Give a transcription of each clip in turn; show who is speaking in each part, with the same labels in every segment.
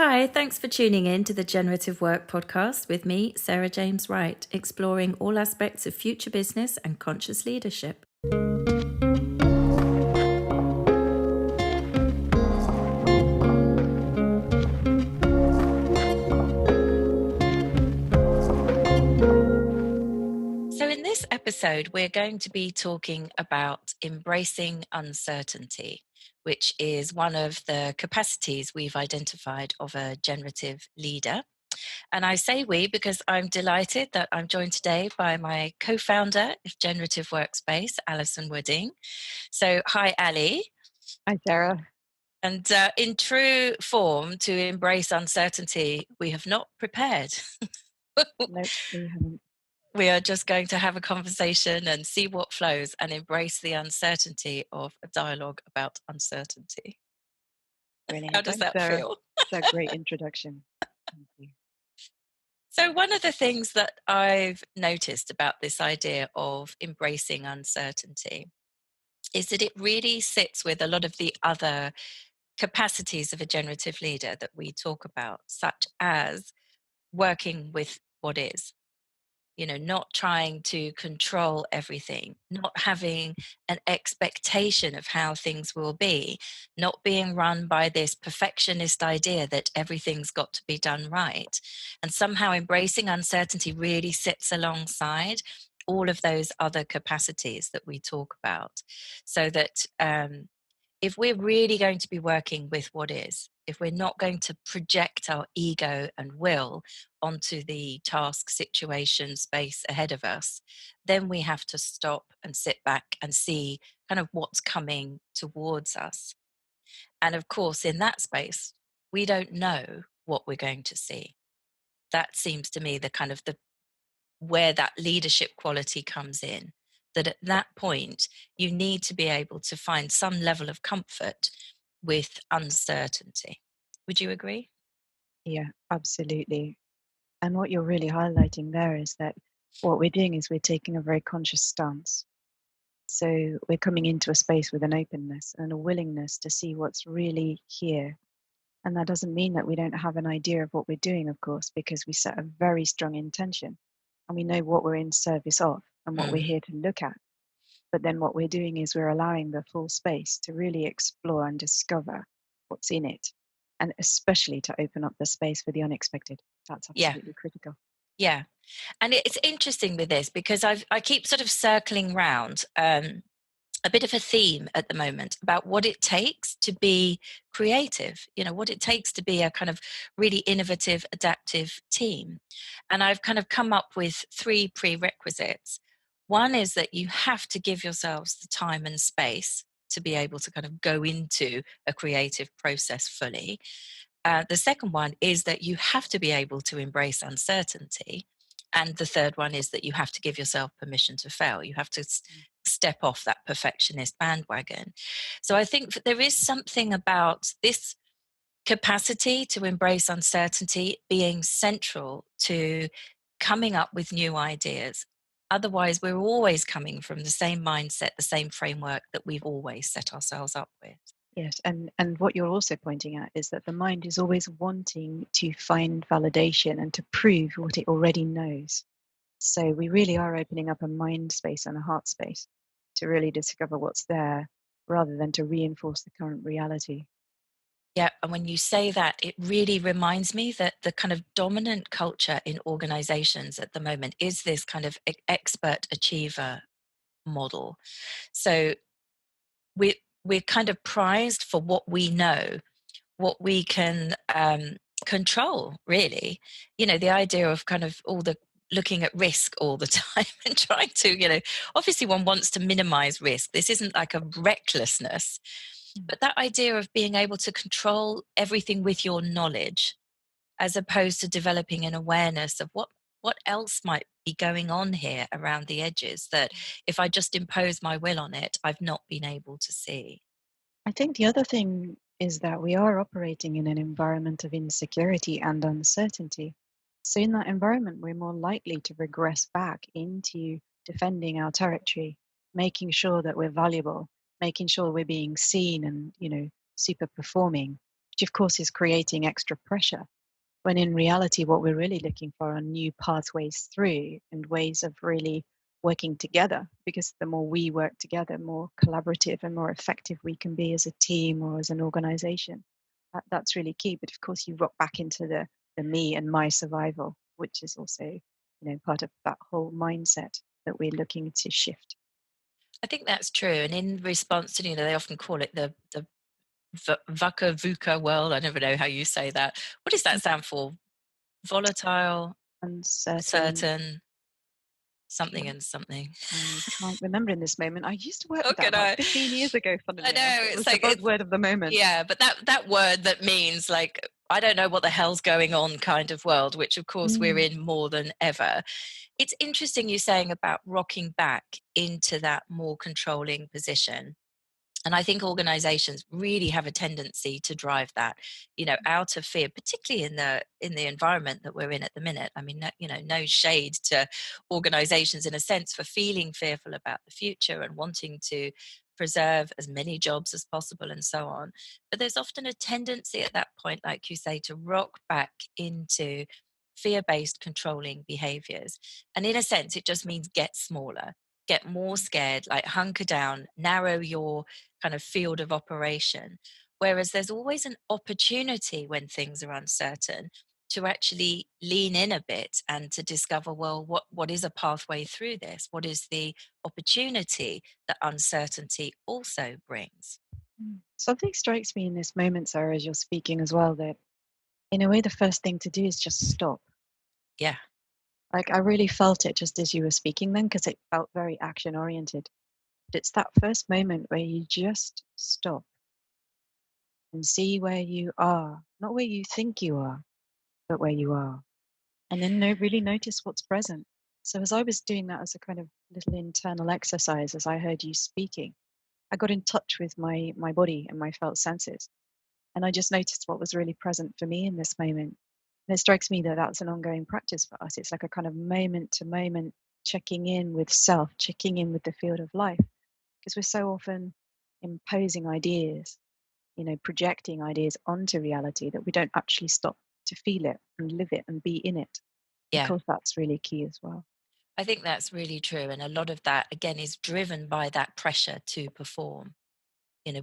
Speaker 1: Hi, thanks for tuning in to the Generative Work podcast with me, Sarah James Wright, exploring all aspects of future business and conscious leadership. So, in this episode, we're going to be talking about embracing uncertainty, which is one of the capacities we've identified of a generative leader. And I say we because I'm delighted that I'm joined today by my co-founder of GenerativeWork.Space, Alison Wooding. So, hi, Ali.
Speaker 2: Hi, Sarah.
Speaker 1: And in true form, to embrace uncertainty, we have not prepared.
Speaker 2: Nope, we haven't.
Speaker 1: We are just going to have a conversation and see what flows and embrace the uncertainty of a dialogue about uncertainty.
Speaker 2: Brilliant.
Speaker 1: How does
Speaker 2: Thanks,
Speaker 1: that
Speaker 2: Sarah.
Speaker 1: feel?
Speaker 2: That's a great introduction. Thank you.
Speaker 1: So, one of the things that I've noticed about this idea of embracing uncertainty is that it really sits with a lot of the other capacities of a generative leader that we talk about, such as working with what is. Not trying to control everything, not having an expectation of how things will be, not being run by this perfectionist idea that everything's got to be done right. And somehow embracing uncertainty really sits alongside all of those other capacities that we talk about. So that if we're really going to be working with what is, if we're not going to project our ego and will onto the task, situation, space ahead of us, then we have to stop and sit back and see kind of what's coming towards us. And of course, in that space, we don't know what we're going to see. That seems to me the kind of the where that leadership quality comes in, that at that point you need to be able to find some level of comfort with uncertainty. Would you agree?
Speaker 2: Yeah, absolutely. And what you're really highlighting there is that what we're doing is we're taking a very conscious stance. So we're coming into a space with an openness and a willingness to see what's really here. And that doesn't mean that we don't have an idea of what we're doing, of course, because we set a very strong intention and we know what we're in service of and what we're
Speaker 1: Mm.
Speaker 2: here to look at. But then what we're doing is we're allowing the full space to really explore and discover what's in it, and especially to open up the space for the unexpected. That's
Speaker 1: Yeah,
Speaker 2: absolutely critical.
Speaker 1: yeah. And it's interesting with this because I keep sort of circling round a bit of a theme at the moment about what it takes to be creative, what it takes to be a kind of really innovative, adaptive team. And I've kind of come up with 3 prerequisites. One is that you have to give yourselves the time and space to be able to kind of go into a creative process fully. The second one is that you have to be able to embrace uncertainty. And the third one is that you have to give yourself permission to fail. You have to step off that perfectionist bandwagon. So I think that there is something about this capacity to embrace uncertainty being central to coming up with new ideas. Otherwise, we're always coming from the same mindset, the same framework that we've always set ourselves up with.
Speaker 2: Yes, and what you're also pointing at is that the mind is always wanting to find validation and to prove what it already knows. So we really are opening up a mind space and a heart space to really discover what's there rather than to reinforce the current reality.
Speaker 1: Yeah, and when you say that, it really reminds me that the kind of dominant culture in organizations at the moment is this kind of expert achiever model. So we're kind of prized for what we know, what we can control, really. The idea of kind of all the looking at risk all the time and trying to, obviously one wants to minimize risk. This isn't like a recklessness, but that idea of being able to control everything with your knowledge, as opposed to developing an awareness of what else might be going on here around the edges that if I just impose my will on it, I've not been able to see.
Speaker 2: I think the other thing is that we are operating in an environment of insecurity and uncertainty. So, in that environment, we're more likely to regress back into defending our territory, making sure that we're valuable, making sure we're being seen and, super performing. which of course is creating extra pressure. When in reality, what we're really looking for are new pathways through and ways of really working together, because the more we work together, more collaborative and more effective we can be as a team or as an organization. That's really key. But of course, you rock back into the me and my survival, which is also, part of that whole mindset that we're looking to shift.
Speaker 1: I think that's true. And in response to, they often call it the VUCA VUCA world. I never know how you say that. What does that stand for? Volatile,
Speaker 2: Uncertain.
Speaker 1: certain, something
Speaker 2: Yeah,
Speaker 1: and something.
Speaker 2: I can't remember in this moment. I used to work
Speaker 1: Oh,
Speaker 2: with that
Speaker 1: can
Speaker 2: about
Speaker 1: I?
Speaker 2: 15 years ago,
Speaker 1: I
Speaker 2: funnily enough.
Speaker 1: know.
Speaker 2: It
Speaker 1: It's
Speaker 2: was the
Speaker 1: like it's
Speaker 2: buzzword of the moment.
Speaker 1: yeah, but that word that means like I don't know what the hell's going on kind of world, which of course we're
Speaker 2: Mm,
Speaker 1: in more than ever. It's interesting you saying about rocking back into that more controlling position. And I think organizations really have a tendency to drive that, out of fear, particularly in the environment that we're in at the minute. I mean, no shade to organizations in a sense for feeling fearful about the future and wanting to preserve as many jobs as possible and so on. But there's often a tendency at that point, like you say, to rock back into fear-based controlling behaviors. And in a sense, it just means get smaller, get more scared, like hunker down, narrow your kind of field of operation. Whereas there's always an opportunity when things are uncertain to actually lean in a bit and to discover, well, what is a pathway through this? What is the opportunity that uncertainty also brings?
Speaker 2: Something strikes me in this moment, Sarah, as you're speaking as well, that in a way, the first thing to do is just stop.
Speaker 1: Yeah,
Speaker 2: Like, I really felt it just as you were speaking then, because it felt very action oriented. But it's that first moment where you just stop and see where you are, not where you think you are, but where you are. And then really notice what's present. So, as I was doing that as a kind of little internal exercise, as I heard you speaking, I got in touch with my body and my felt senses. And I just noticed what was really present for me in this moment. And it strikes me that that's an ongoing practice for us. It's like a kind of moment to moment checking in with self, checking in with the field of life, because we're so often imposing ideas, projecting ideas onto reality that we don't actually stop to feel it and live it and be in it. Of
Speaker 1: yeah.
Speaker 2: course, that's really key as well.
Speaker 1: I think that's really true. And a lot of that, again, is driven by that pressure to perform.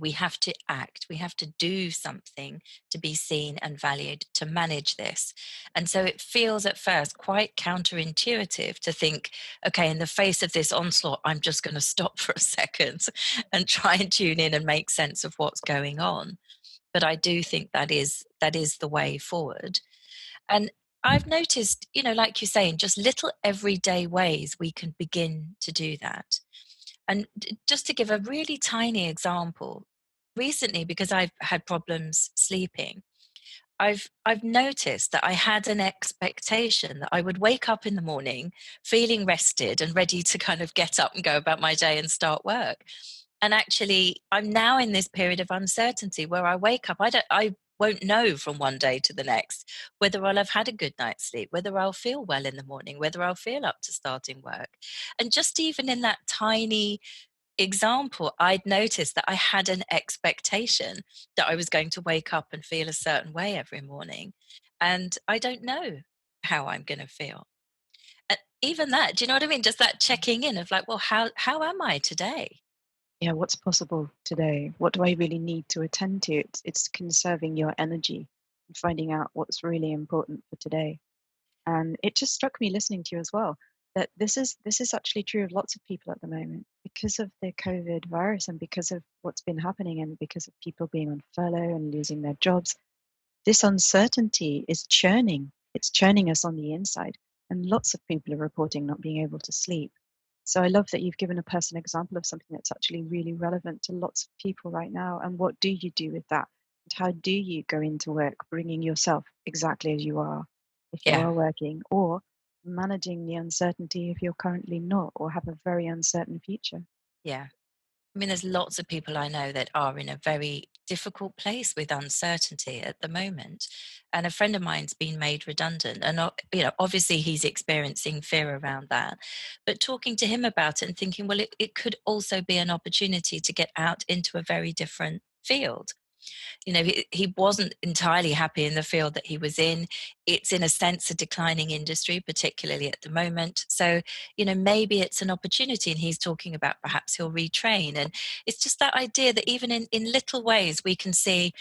Speaker 1: We have to act, we have to do something to be seen and valued to manage this. And so it feels at first quite counterintuitive to think, okay, in the face of this onslaught, I'm just going to stop for a second and try and tune in and make sense of what's going on. But I do think that is the way forward. And I've noticed, like you say, in just little everyday ways we can begin to do that. And just to give a really tiny example, recently, because I've had problems sleeping, I've noticed that I had an expectation that I would wake up in the morning feeling rested and ready to kind of get up and go about my day and start work. And actually, I'm now in this period of uncertainty where I wake up. I won't know from one day to the next whether I'll have had a good night's sleep, whether I'll feel well in the morning, whether I'll feel up to starting work. And just even in that tiny example, I'd noticed that I had an expectation that I was going to wake up and feel a certain way every morning. And I don't know how I'm going to feel. Even that, do you know what I mean? Just that checking in of like, well, how am I today?
Speaker 2: Yeah, what's possible today? What do I really need to attend to? It's conserving your energy and finding out what's really important for today. And it just struck me listening to you as well that this is actually true of lots of people at the moment because of the COVID virus and because of what's been happening and because of people being on furlough and losing their jobs. This uncertainty is churning. It's churning us on the inside. And lots of people are reporting not being able to sleep. So I love that you've given a personal example of something that's actually really relevant to lots of people right now. And what do you do with that? And how do you go into work bringing yourself exactly as you are, if you
Speaker 1: Yeah,
Speaker 2: are working, or managing the uncertainty if you're currently not or have a very uncertain future?
Speaker 1: yeah. I mean, there's lots of people I know that are in a very difficult place with uncertainty at the moment. And a friend of mine's been made redundant. And, obviously he's experiencing fear around that. But talking to him about it and thinking, well, it could also be an opportunity to get out into a very different field. He wasn't entirely happy in the field that he was in. It's in a sense a declining industry, particularly at the moment. So, maybe it's an opportunity, and he's talking about perhaps he'll retrain. And it's just that idea that even in little ways we can see,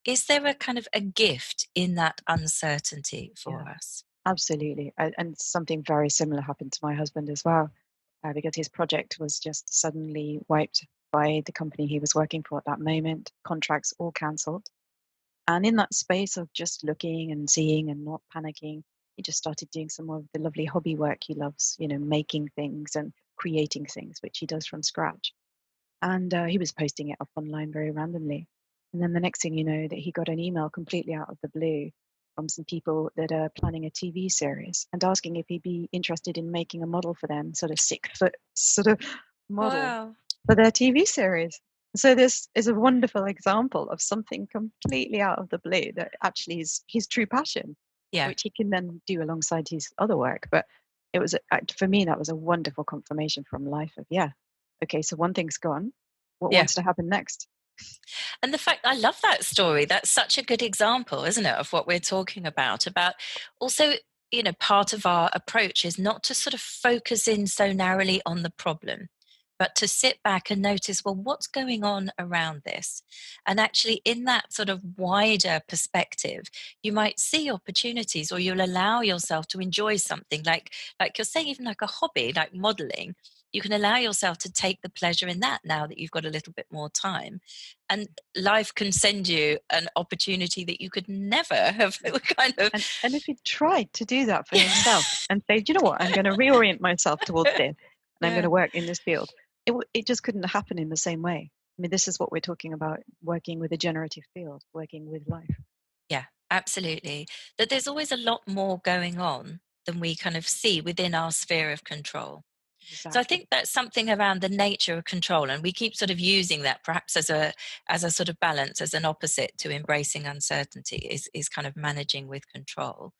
Speaker 1: is there a kind of a gift in that uncertainty
Speaker 2: Yeah,
Speaker 1: for us?
Speaker 2: absolutely. And something very similar happened to my husband as well, because his project was just suddenly wiped by the company he was working for at that moment. Contracts all cancelled. And in that space of just looking and seeing and not panicking, he just started doing some of the lovely hobby work he loves, making things and creating things, which he does from scratch. And he was posting it up online very randomly. And then the next thing you know, that he got an email completely out of the blue from some people that are planning a TV series and asking if he'd be interested in making a model for them, sort of 6 foot sort of model
Speaker 1: Wow.
Speaker 2: for their TV series. So this is a wonderful example of something completely out of the blue that actually is his true passion,
Speaker 1: Yeah.
Speaker 2: which he can then do alongside his other work. But it was, for me, that was a wonderful confirmation from life of, yeah, okay, so one thing's gone. What
Speaker 1: Yeah.
Speaker 2: wants to happen next?
Speaker 1: And the fact, I love that story. That's such a good example, isn't it, of what we're talking about also, part of our approach is not to sort of focus in so narrowly on the problem, but to sit back and notice, well, what's going on around this? And actually, in that sort of wider perspective, you might see opportunities, or you'll allow yourself to enjoy something like you're saying, even like a hobby, like modeling. You can allow yourself to take the pleasure in that now that you've got a little bit more time, and life can send you an opportunity that you could never have kind of.
Speaker 2: And if he tried to do that for
Speaker 1: Yeah.
Speaker 2: himself and say, "Do you know what? I'm going to reorient myself towards this, and I'm going
Speaker 1: Yeah.
Speaker 2: to work in this field," it just couldn't happen in the same way. I mean, this is what we're talking about: working with a generative field, working with life.
Speaker 1: Yeah, absolutely. That there's always a lot more going on than we kind of see within our sphere of control. So I
Speaker 2: Exactly.
Speaker 1: think that's something around the nature of control, and we keep sort of using that perhaps as a sort of balance, as an opposite to embracing uncertainty, is kind of managing with control.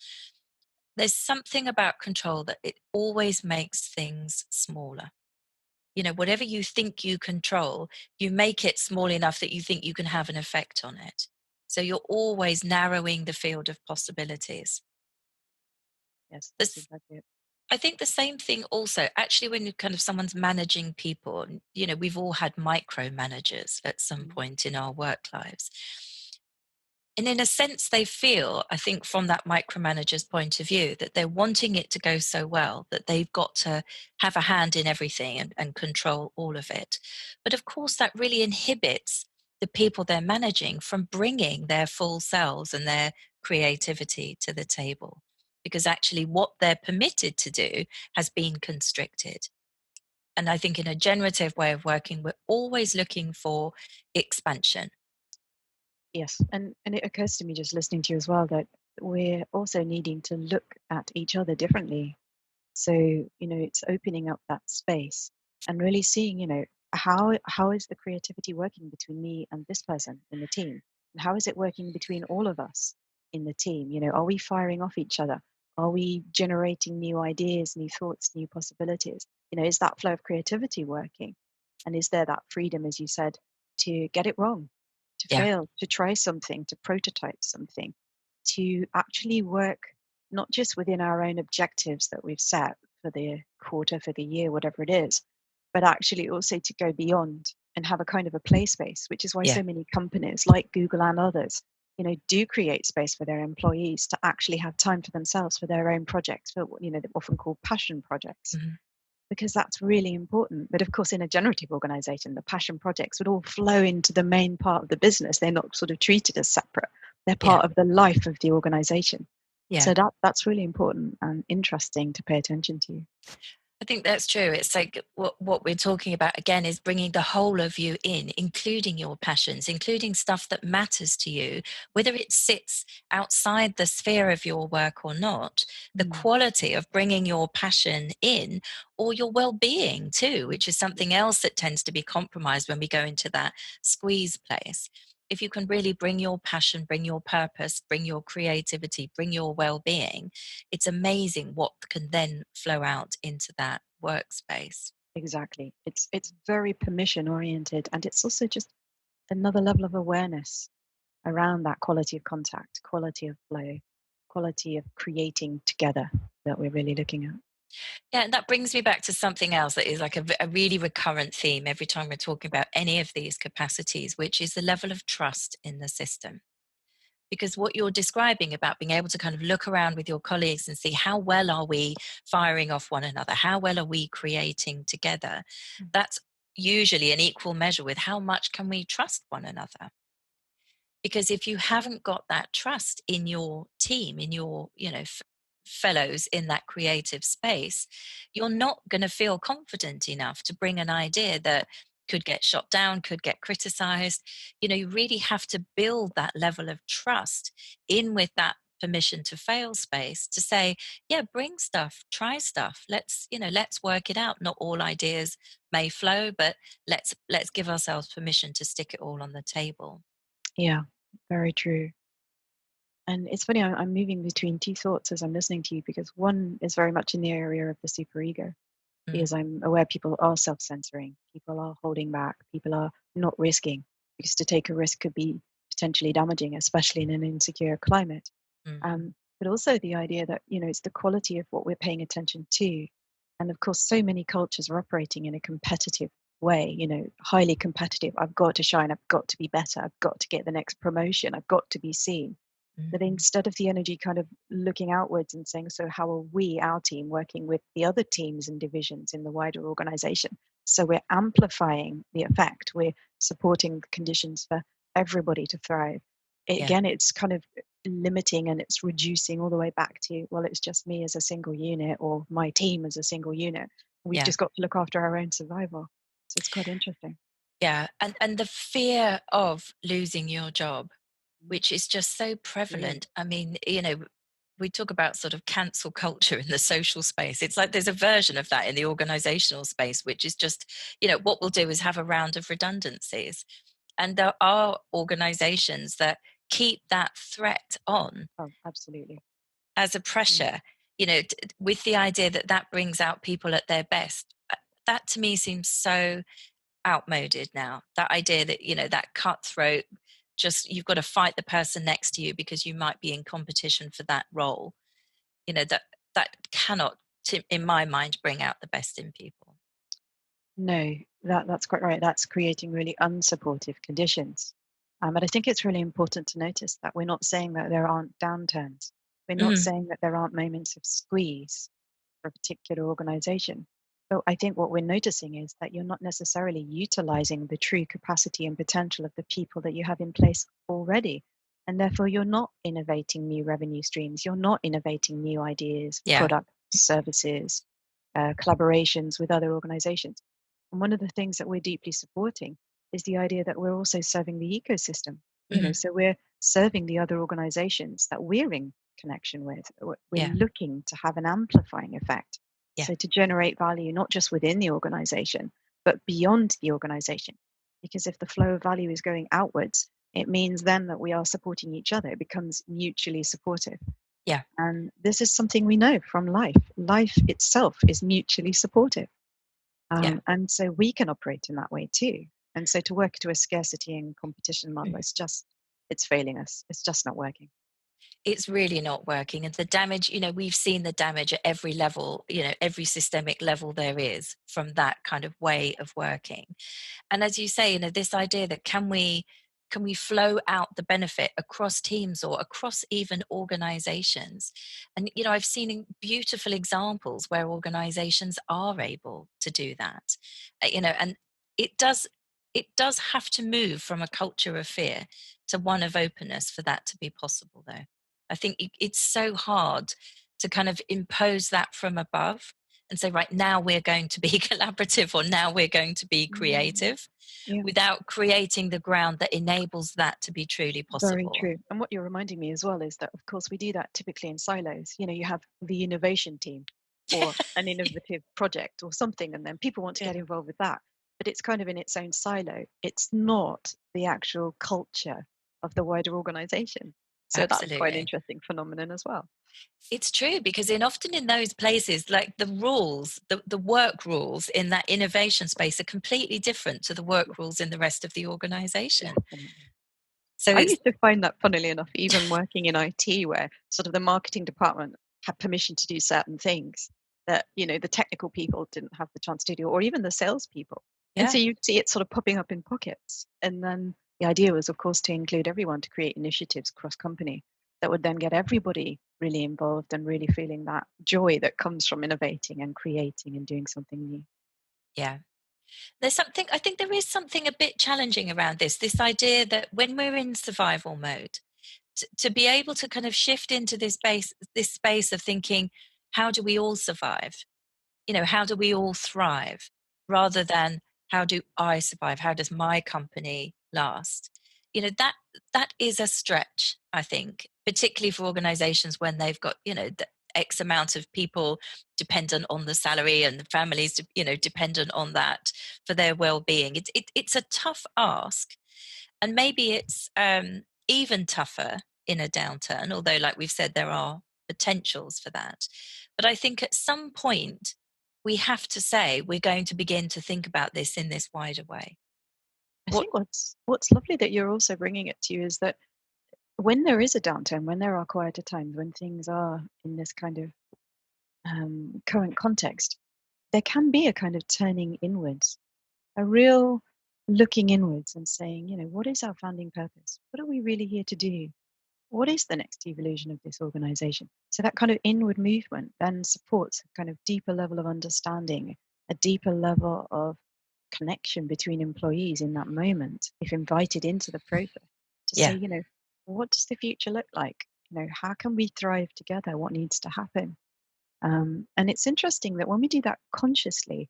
Speaker 1: There's something about control that it always makes things smaller. Whatever you think you control, you make it small enough that you think you can have an effect on it. So you're always narrowing the field of possibilities.
Speaker 2: Yes, that's
Speaker 1: This,
Speaker 2: exactly it.
Speaker 1: I think the same thing also, actually, when you kind of someone's managing people, and, we've all had micromanagers at some
Speaker 2: Mhm.
Speaker 1: point in our work lives. And in a sense, they feel, I think, from that micromanager's point of view, that they're wanting it to go so well that they've got to have a hand in everything and control all of it. But of course, that really inhibits the people they're managing from bringing their full selves and their creativity to the table. Because actually, what they're permitted to do has been constricted. And I think in a generative way of working, we're always looking for expansion.
Speaker 2: Yes, and it occurs to me just listening to you as well that we're also needing to look at each other differently. So, it's opening up that space and really seeing, how is the creativity working between me and this person in the team? And how is it working between all of us in the team? Are we firing off each other? Are we generating new ideas, new thoughts, new possibilities? Is that flow of creativity working? And is there that freedom, as you said, to get it wrong, to
Speaker 1: Yeah.
Speaker 2: fail, to try something, to prototype something, to actually work not just within our own objectives that we've set for the quarter, for the year, whatever it is, but actually also to go beyond and have a kind of a play space, which is why
Speaker 1: Yeah.
Speaker 2: so many companies like Google and others, do create space for their employees to actually have time for themselves, for their own projects, for what, they're often called passion projects,
Speaker 1: Mhm.
Speaker 2: because that's really important. But of course, in a generative organization, the passion projects would all flow into the main part of the business. They're not sort of treated as separate. They're
Speaker 1: Yeah.
Speaker 2: part of the life of the organization.
Speaker 1: Yeah.
Speaker 2: So that's really important and interesting to pay attention to.
Speaker 1: I think that's true. It's like what we're talking about again is bringing the whole of you in, including your passions, including stuff that matters to you, whether it sits outside the sphere of your work or not. The
Speaker 2: Mm,
Speaker 1: quality of bringing your passion in, or your well-being too, which is
Speaker 2: yeah,
Speaker 1: something else that tends to be compromised when we go into that squeeze place. If you can really bring your passion, bring your purpose, bring your creativity, bring your well-being, it's amazing what can then flow out into that workspace.
Speaker 2: exactly. It's very permission oriented, and it's also just another level of awareness. around that quality of contact, quality of flow, quality of creating together that we're really looking at.
Speaker 1: Yeah, and that brings me back to something else that is like a really recurrent theme every time we're talking about any of these capacities, which is the level of trust in the system. Because what you're describing about being able to kind of look around with your colleagues and see how well are we firing off one another, how well are we creating together, that's usually an equal measure with how much can we trust one another. Because if you haven't got that trust in your team, in your fellows in that creative space, you're not going to feel confident enough to bring an idea that could get shot down, could get criticized. You really have to build that level of trust in with that permission to fail space to say, yeah, bring stuff, try stuff, let's work it out. Not all ideas may flow, but let's give ourselves permission to stick it all on the table.
Speaker 2: Yeah, very true. And it's funny, I'm moving between two thoughts as I'm listening to you, because one is very much in the area of the superego,
Speaker 1: Mm,
Speaker 2: because I'm aware people are self censoring, people are holding back, people are not risking, because to take a risk could be potentially damaging, especially in an insecure climate.
Speaker 1: mm,
Speaker 2: But also the idea that, it's the quality of what we're paying attention to. And of course, so many cultures are operating in a competitive way, highly competitive. I've got to shine, I've got to be better, I've got to get the next promotion, I've got to be seen. That
Speaker 1: mm.
Speaker 2: instead of the energy kind of looking outwards and saying, so how are we, our team, working with the other teams and divisions in the wider organization? So we're amplifying the effect, we're supporting the conditions for everybody to thrive.
Speaker 1: Yeah,
Speaker 2: Again, it's kind of limiting and it's reducing all the way back to, well, it's just me as a single unit or my team as a single unit. We've
Speaker 1: yeah,
Speaker 2: just got to look after our own survival. So it's quite interesting.
Speaker 1: yeah. And the fear of losing your job,
Speaker 2: Mm.
Speaker 1: which is just so
Speaker 2: Brilliant.
Speaker 1: prevalent. I mean, we talk about sort of cancel culture in the social space. It's like there's a version of that in the organizational space, which is just, what we'll do is have a round of redundancies. And there are organizations that keep that threat on
Speaker 2: Oh, absolutely.
Speaker 1: as a
Speaker 2: Mm.
Speaker 1: pressure, with the idea that that brings out people at their best. That to me seems so outmoded now. That idea that, that cutthroat, just you've got to fight the person next to you because you might be in competition for that role. That cannot, in my mind, bring out the best in people.
Speaker 2: No, that's quite right. That's creating really unsupportive conditions. But I think it's really important to notice that we're not saying that there aren't downturns. We're not
Speaker 1: Mm,
Speaker 2: saying that there aren't moments of squeeze for a particular organization. But I think what we're noticing is that you're not necessarily utilizing the true capacity and potential of the people that you have in place already. And therefore, you're not innovating new revenue streams. You're not innovating new ideas,
Speaker 1: yeah.
Speaker 2: products, services, collaborations with other organizations. And one of the things that we're deeply supporting is the idea that we're also serving the ecosystem.
Speaker 1: Hmm.
Speaker 2: So we're serving the other organizations that we're in connection with. We're
Speaker 1: Yeah.
Speaker 2: looking to have an amplifying effect.
Speaker 1: Yeah.
Speaker 2: So to generate value, not just within the organization, but beyond the organization. Because if the flow of value is going outwards, it means then that we are supporting each other. It becomes mutually supportive.
Speaker 1: Yeah.
Speaker 2: And this is something we know from life. Life itself is mutually supportive.
Speaker 1: Yeah.
Speaker 2: And so we can operate in that way too. And so to work to a scarcity and competition model, it's failing us. It's just not working.
Speaker 1: It's really not working. And the damage, we've seen the damage at every level, every systemic level there is from that kind of way of working. And as you say, this idea that can we flow out the benefit across teams or across even organizations? And I've seen beautiful examples where organizations are able to do that. And it does it does have to move from a culture of fear to one of openness for that to be possible, though. I think it's so hard to kind of impose that from above and say, right, now we're going to be collaborative or now we're going to be
Speaker 2: Mm,
Speaker 1: creative
Speaker 2: yeah,
Speaker 1: without creating the ground that enables that to be truly
Speaker 2: very
Speaker 1: possible.
Speaker 2: true. And what you're reminding me as well is that, of course, we do that typically in silos. You have the innovation team or an innovative project or something, and then people want to
Speaker 1: Yeah,
Speaker 2: get involved with that. But it's kind of in its own silo. It's not the actual culture of the wider organization. So that's quite an
Speaker 1: absolutely.
Speaker 2: interesting phenomenon as well.
Speaker 1: It's true because often in those places, like the rules, the work rules in that innovation space are completely different to the work rules in the rest of the organization.
Speaker 2: Definitely.
Speaker 1: So
Speaker 2: I
Speaker 1: it's
Speaker 2: used to find that, funnily enough, even working in IT, where sort of the marketing department had permission to do certain things that, the technical people didn't have the chance to do, or even the salespeople. And so
Speaker 1: yeah,
Speaker 2: you'd see it sort of popping up in pockets. And then the idea was, of course, to include everyone, to create initiatives cross company that would then get everybody really involved and really feeling that joy that comes from innovating and creating and doing something new.
Speaker 1: yeah. There's something, I think there is something a bit challenging around this idea that when we're in survival mode, to be able to kind of shift into this space of thinking, how do we all survive? How do we all thrive, rather than how do I survive? How does my company last? That is a stretch, I think, particularly for organizations when they've got, the X amount of people dependent on the salary, and the families, dependent on that for their well-being. It's a tough ask, and maybe it's even tougher in a downturn, although, like we've said, there are potentials for that. But I think at some point, we have to say we're going to begin to think about this in this wider way.
Speaker 2: I
Speaker 1: What?
Speaker 2: think what's lovely that you're also bringing it to you is that when there is a downturn, when there are quieter times, when things are in this kind of current context, there can be a kind of turning inwards, a real looking inwards and saying, what is our founding purpose? What are we really here to do? What is the next evolution of this organization? So that kind of inward movement then supports a kind of deeper level of understanding, a deeper level of connection between employees in that moment, if invited into the process, to say,
Speaker 1: Yeah.
Speaker 2: what does the future look like? How can we thrive together? What needs to happen? And it's interesting that when we do that consciously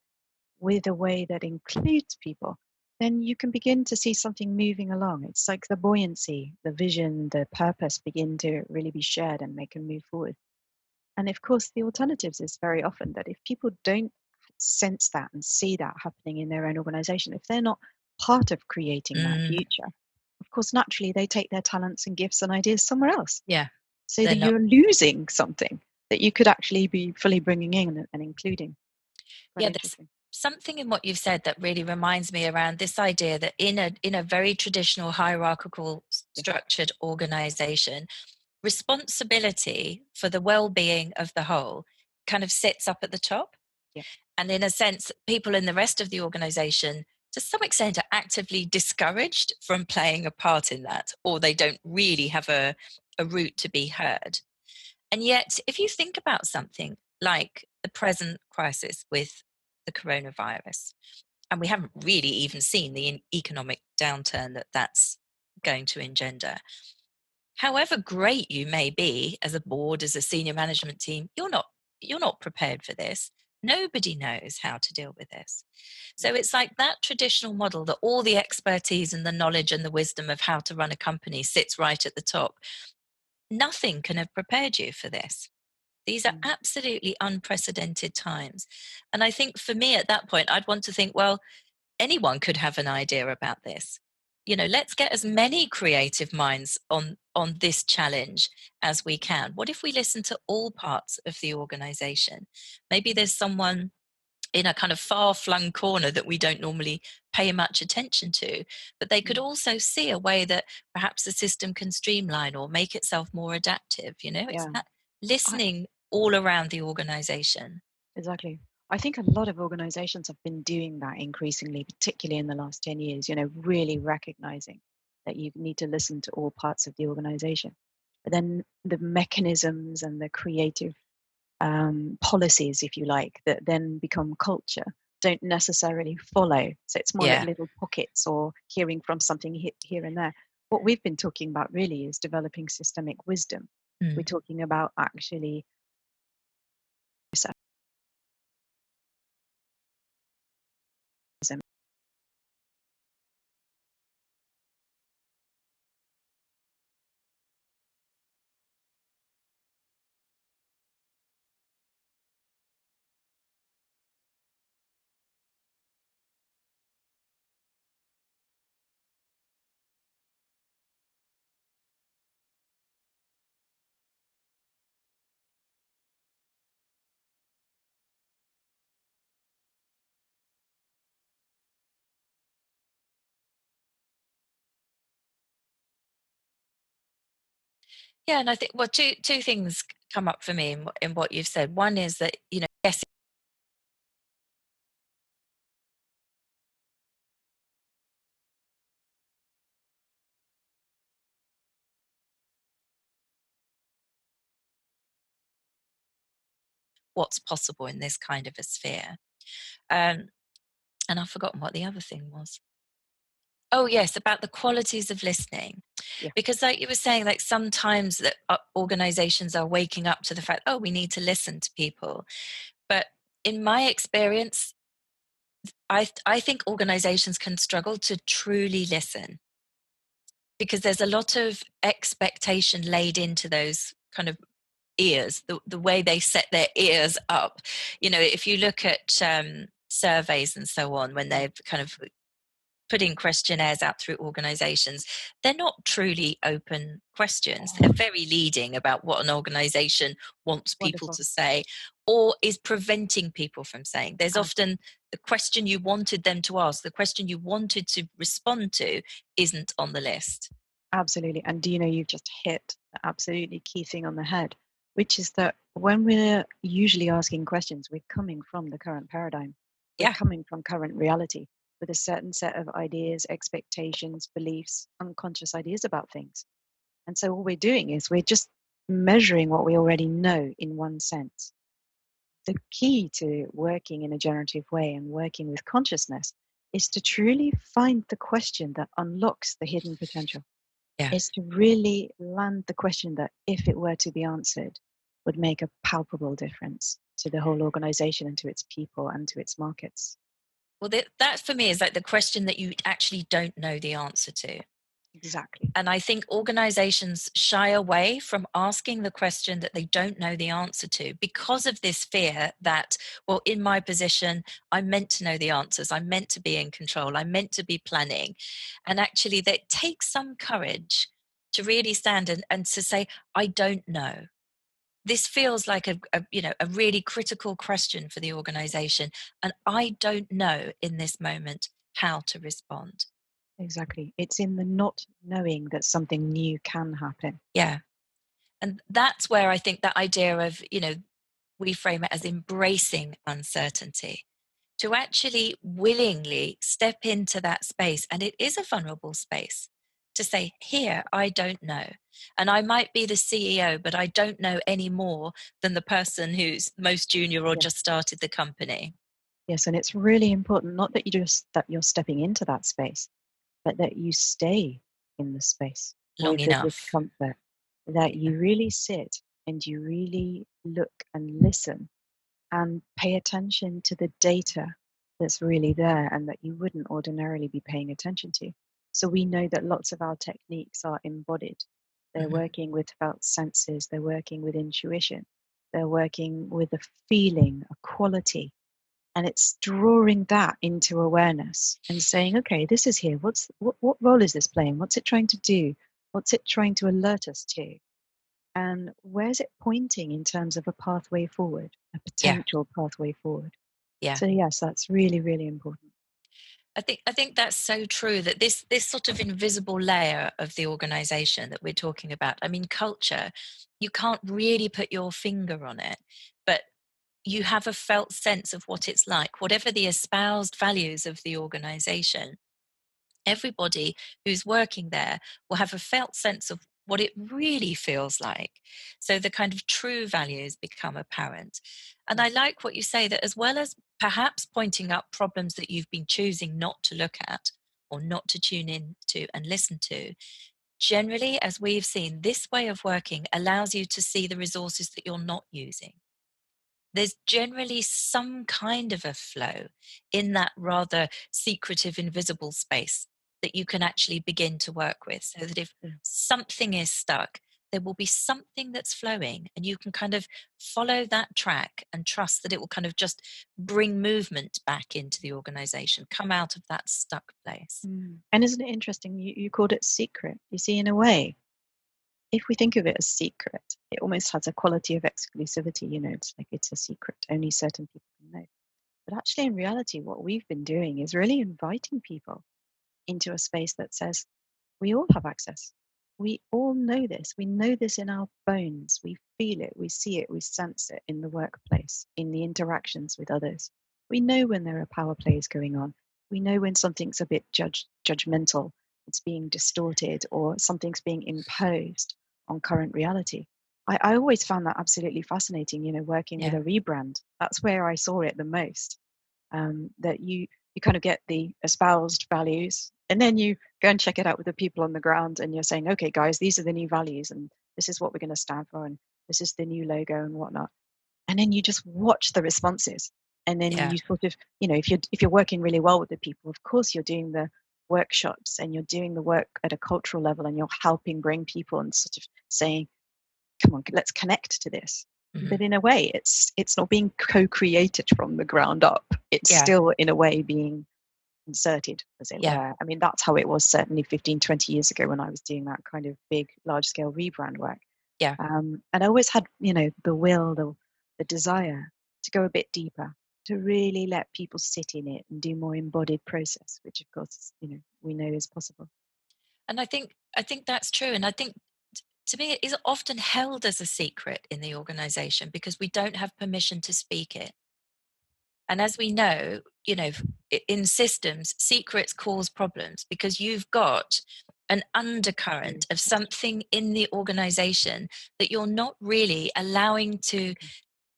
Speaker 2: with a way that includes people, then you can begin to see something moving along. It's like the buoyancy, the vision, the purpose begin to really be shared and they can move forward. And of course, the alternatives is very often that if people don't sense that and see that happening in their own organization, if they're not part of creating that
Speaker 1: Mm,
Speaker 2: future, of course, naturally they take their talents and gifts and ideas somewhere else.
Speaker 1: yeah.
Speaker 2: So
Speaker 1: They're
Speaker 2: that
Speaker 1: not.
Speaker 2: you're losing something that you could actually be fully bringing in and including. Quite
Speaker 1: Yeah. There's
Speaker 2: interesting.
Speaker 1: something in what you've said that really reminds me around this idea that in a very traditional hierarchical
Speaker 2: Yeah,
Speaker 1: structured organization, responsibility for the well-being of the whole kind of sits up at the top.
Speaker 2: yeah,
Speaker 1: And in a sense, people in the rest of the organization, to some extent, are actively discouraged from playing a part in that, or they don't really have a route to be heard. And yet, if you think about something like the present crisis with the coronavirus, and we haven't really even seen the economic downturn that that's going to engender. However great you may be as a board, as a senior management team, you're not prepared for this. Nobody knows how to deal with this.
Speaker 2: yeah,
Speaker 1: So it's like that traditional model that all the expertise and the knowledge and the wisdom of how to run a company sits right at the top. Nothing can have prepared you for this. These are
Speaker 2: mm,
Speaker 1: absolutely unprecedented times. And I think for me at that point, I'd want to think, well, anyone could have an idea about this. Let's get as many creative minds on this challenge as we can. What if we listen to all parts of the organization? Maybe
Speaker 2: mm,
Speaker 1: there's someone in a kind of far-flung corner that we don't normally pay much attention to, but they could
Speaker 2: mm.
Speaker 1: also see a way that perhaps the system can streamline or make itself more adaptive. It's
Speaker 2: Yeah,
Speaker 1: that
Speaker 2: I,
Speaker 1: listening all around the organization.
Speaker 2: exactly. I think a lot of organizations have been doing that increasingly, particularly in the last 10 years, really recognizing that you need to listen to all parts of the organization. But then the mechanisms and the creative policies, if you like, that then become culture don't necessarily follow. So it's more like
Speaker 1: Yeah.
Speaker 2: little pockets or hearing from something here and there. What we've been talking about really is developing systemic wisdom. We're
Speaker 1: Mm.
Speaker 2: talking about actually
Speaker 1: Yeah, and I think, well, two things come up for me in what you've said. One is that, yes, what's possible in this kind of a sphere. Um, and I've forgotten what the other thing was. Oh, yes, about the qualities of listening.
Speaker 2: Yeah,
Speaker 1: Because, like you were saying, like sometimes that organizations are waking up to the fact, oh, we need to listen to people. But in my experience, I think organizations can struggle to truly listen because there's a lot of expectation laid into those kind of ears, the way they set their ears up. If you look at surveys and so on, when
Speaker 2: mm.
Speaker 1: they're kind of putting questionnaires out through organizations, they're not truly open questions. They're very leading about what an organization wants people
Speaker 2: Wonderful.
Speaker 1: to say or is preventing people from saying. There's
Speaker 2: Ab-
Speaker 1: often the question you wanted them to ask, the question you wanted to respond to isn't on the list.
Speaker 2: Absolutely. And do you know, you've just hit the absolutely key thing on the head, which is that when we're usually asking questions, we're coming from the current paradigm. We're
Speaker 1: Yeah,
Speaker 2: coming from current reality with a certain set of ideas, expectations, beliefs, unconscious ideas about things. And so all we're doing is we're just measuring what we already know in one sense. The key to working in a generative way and working with consciousness is to truly find the question that unlocks the hidden potential,
Speaker 1: yeah.
Speaker 2: is to really land the question that, if it were to be answered, would make a palpable difference to the whole organization and to its people and to its markets.
Speaker 1: Well, that for me is like the question that you actually don't know the answer to.
Speaker 2: Exactly.
Speaker 1: And I think organizations shy away from asking the question that they don't know the answer to because of this fear that, well, in my position, I'm meant to know the answers. I'm meant to be in control. I'm meant to be planning. And actually, that takes some courage to really stand and to say, I don't know. This feels like a really critical question for the organization. And I don't know in this moment how to respond.
Speaker 2: Exactly. It's in the not knowing that something new can happen.
Speaker 1: Yeah. And that's where I think that idea of, we frame it as embracing uncertainty, to actually willingly step into that space. And it is a vulnerable space to say, here, I don't know. And I might be the CEO, but I don't know any more than the person who's most junior or just
Speaker 2: Yes.
Speaker 1: started the company
Speaker 2: Yes. And it's really important not that you're stepping into that space, but that you stay in the space
Speaker 1: long
Speaker 2: with the
Speaker 1: enough.
Speaker 2: discomfort, that
Speaker 1: Yeah.
Speaker 2: you really sit and you really look and listen and pay attention to the data that's really there and that you wouldn't ordinarily be paying attention to. So we know that lots of our techniques are embodied. They're
Speaker 1: Mhm.
Speaker 2: working with felt senses, they're working with intuition, they're working with a feeling, a quality, and it's drawing that into awareness and saying, okay, this is here, what role is this playing, what's it trying to do, what's it trying to alert us to, and where's it pointing in terms of a pathway forward, a
Speaker 1: Yeah.
Speaker 2: potential pathway forward.
Speaker 1: Yeah.
Speaker 2: So yes, that's really, really important.
Speaker 1: I think that's so true, that this sort of invisible layer of the organization that we're talking about. I mean, culture, you can't really put your finger on it, but you have a felt sense of what it's like, whatever the espoused values of the organization. Everybody who's working there will have a felt sense of what it really feels like. So the kind of true values become apparent. And I
Speaker 2: Yes.
Speaker 1: like what you say, that as well as perhaps pointing up problems that you've been choosing not to look at or not to tune in to and listen to, generally, as we've seen, this way of working allows you to see the resources that you're not using. There's generally some kind of a flow in that rather secretive, invisible space that you can actually begin to work with. So that if
Speaker 2: Yeah.
Speaker 1: something is stuck, there will be something that's flowing, and you can kind of follow that track and trust that it will kind of just bring movement back into the organization, come out of that stuck place.
Speaker 2: Mm. And isn't it interesting? You called it secret. You see, in a way, if we think of it as secret, it almost has a quality of exclusivity. You know, it's like it's a secret, only certain people can know. But actually, in reality, what we've been doing is really inviting people into a space that says we all have access. We all know this. We know this in our bones. We feel it, we see it, we sense it in the workplace, in the interactions with others. We know when there are power plays going on. We know when something's a bit judgmental, it's being distorted, or something's being imposed on current reality. I always found that absolutely fascinating, working with
Speaker 1: Yeah,
Speaker 2: a rebrand. That's where I saw it the most. That you kind of get the espoused values, and then you go and check it out with the people on the ground, and you're saying, okay, guys, these are the new values, and this is what we're going to stand for, and this is the new logo and whatnot. And then you just watch the responses, and then
Speaker 1: yeah,
Speaker 2: you sort of, if you're working really well with the people, of course you're doing the workshops and you're doing the work at a cultural level, and you're helping bring people and sort of saying, come on, let's connect to this.
Speaker 1: mhm,
Speaker 2: But in a way, it's not being co-created from the ground up. It's
Speaker 1: yeah,
Speaker 2: still in a way being inserted, as it
Speaker 1: yeah,
Speaker 2: were. I mean, that's how it was certainly 15, 20 years ago when I was doing that kind of big, large scale rebrand work.
Speaker 1: yeah.
Speaker 2: And I always had, the will, the desire to go a bit deeper, to really let people sit in it and do more embodied process, which of course, we know is possible.
Speaker 1: And I think that's true. And I think to me it is often held as a secret in the organization because we don't have permission to speak it. And as we know, in systems, secrets cause problems because you've got an
Speaker 2: True.
Speaker 1: undercurrent of
Speaker 2: That's true.
Speaker 1: something in the organization that you're not really allowing to
Speaker 2: Okay.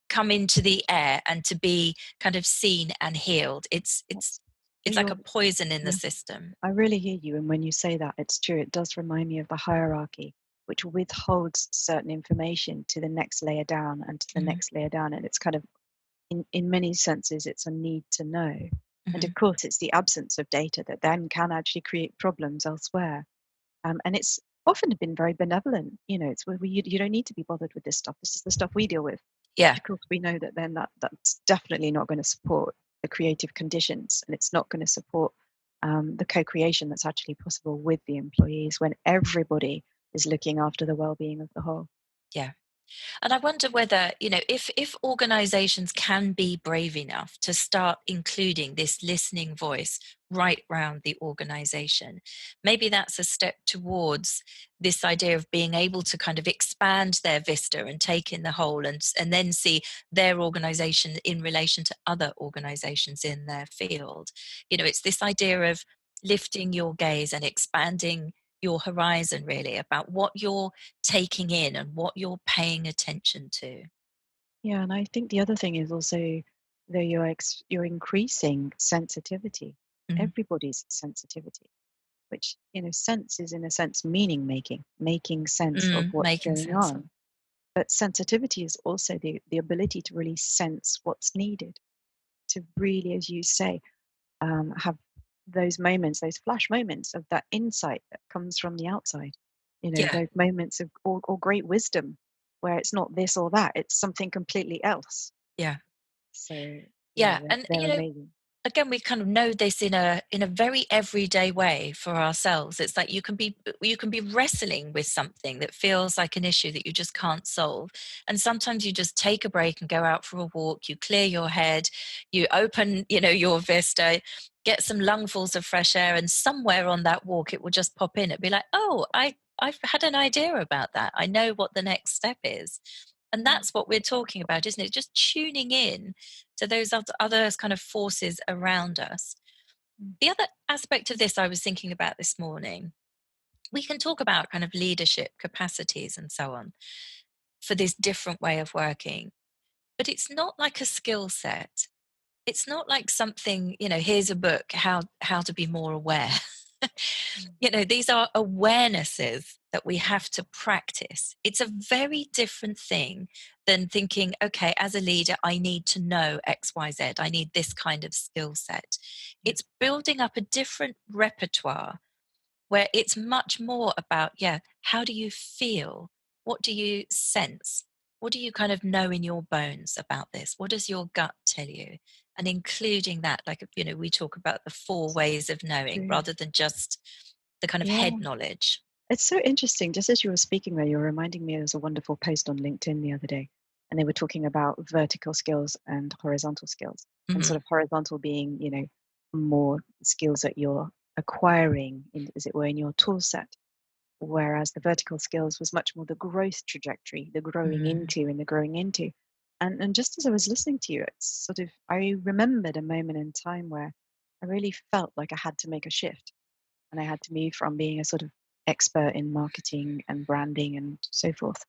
Speaker 1: come into the air and to be kind of seen and healed. It's it's
Speaker 2: That's,
Speaker 1: it's like a
Speaker 2: you're,
Speaker 1: poison in the
Speaker 2: yeah.
Speaker 1: system.
Speaker 2: I really hear you. And when you say that, it's true. It does remind me of the hierarchy, which withholds certain information to the next layer down and to the
Speaker 1: Mhm,
Speaker 2: next layer down. And it's kind of, in many senses, it's a need to know. And of
Speaker 1: mhm.
Speaker 2: course, it's the absence of data that then can actually create problems elsewhere. And it's often been very benevolent. It's where you don't need to be bothered with this stuff. This is the stuff we deal with.
Speaker 1: Yeah,
Speaker 2: But of course, we know that then that's definitely not going to support the creative conditions, and it's not going to support the co-creation that's actually possible with the employees when everybody is looking after the well-being of the whole.
Speaker 1: yeah. And I wonder whether, if organizations can be brave enough to start including this listening voice right round the organization, maybe that's a step towards this idea of being able to kind of expand their vista and take in the whole and then see their organization in relation to other organizations in their field. It's this idea of lifting your gaze and expanding your horizon really about what you're taking in and what you're paying attention to.
Speaker 2: Yeah, and I think the other thing is also that you're increasing sensitivity,
Speaker 1: Mm,
Speaker 2: everybody's sensitivity, which sense is in a sense meaning making sense of what's
Speaker 1: making
Speaker 2: going
Speaker 1: sense of.
Speaker 2: on. But sensitivity is also the ability to really sense what's needed, to really, as you say, have those moments, those flash moments of that insight that comes from the outside.
Speaker 1: Yeah,
Speaker 2: Those moments of or great wisdom where it's not this or that, it's something completely else.
Speaker 1: yeah,
Speaker 2: So yeah,
Speaker 1: yeah. And
Speaker 2: they're amazing.
Speaker 1: again, we kind of know this in a very everyday way for ourselves. It's like you can be wrestling with something that feels like an issue that you just can't solve, and sometimes you just take a break and go out for a walk. You clear your head, you open your vista, get some lungfuls of fresh air, and somewhere on that walk it will just pop in. It'd be like, oh, I've had an idea about that. I know what the next step is. And
Speaker 2: Mm,
Speaker 1: that's what we're talking about, isn't it? Just tuning in to those other kind of forces around us.
Speaker 2: mm,
Speaker 1: The other aspect of this I was thinking about this morning, we can talk about kind of leadership capacities and so on for this different way of working, but it's not like a skill set. It's not like something, here's a book, how to be more aware.
Speaker 2: mm,
Speaker 1: These are awarenesses that we have to practice. It's a very different thing than thinking, okay, as a leader, I need to know XYZ. I need this kind of skill set.
Speaker 2: yeah,
Speaker 1: It's building up a different repertoire where it's much more about, yeah, how do you feel? What do you sense? What do you kind of know in your bones about this? What does your gut tell you? And including that, like, we talk about the four ways of knowing
Speaker 2: true.
Speaker 1: rather than just the kind of
Speaker 2: Yeah.
Speaker 1: head knowledge.
Speaker 2: It's so interesting. Just as you were speaking there, you were reminding me there was a wonderful post on LinkedIn the other day, and they were talking about vertical skills and horizontal skills, and
Speaker 1: Hmm.
Speaker 2: sort of horizontal being, more skills that you're acquiring, in, as it were, in your tool set. whereas the vertical skills was much more the growth trajectory, the growing
Speaker 1: Mm.
Speaker 2: into and the growing into. And just as I was listening to you, it's sort of, I remembered a moment in time where I really felt like I had to make a shift, and I had to move from being a sort of expert in marketing and branding and so forth,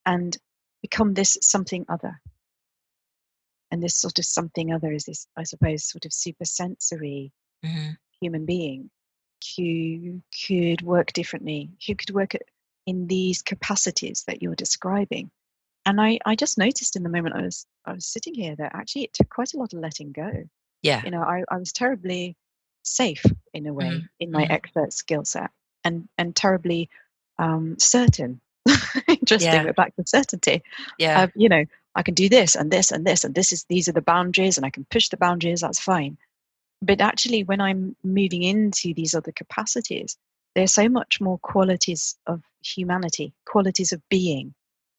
Speaker 2: and become this something other. And this sort of something other is this, I suppose, sort of super sensory
Speaker 1: Mhm.
Speaker 2: human being who could work differently, who could work in these capacities that you're describing. And I just noticed in the moment I was sitting here that actually it took quite a lot of letting go.
Speaker 1: Yeah.
Speaker 2: I was terribly safe in a way
Speaker 1: Mm.
Speaker 2: in my
Speaker 1: Mm.
Speaker 2: expert skill set, and terribly certain. Interesting,
Speaker 1: Yeah.
Speaker 2: we're back to certainty.
Speaker 1: Yeah.
Speaker 2: You know, I can do this and this and this, and these are the boundaries, and I can push the boundaries. That's fine. But actually, when I'm moving into these other capacities, there's so much more qualities of humanity, qualities of being,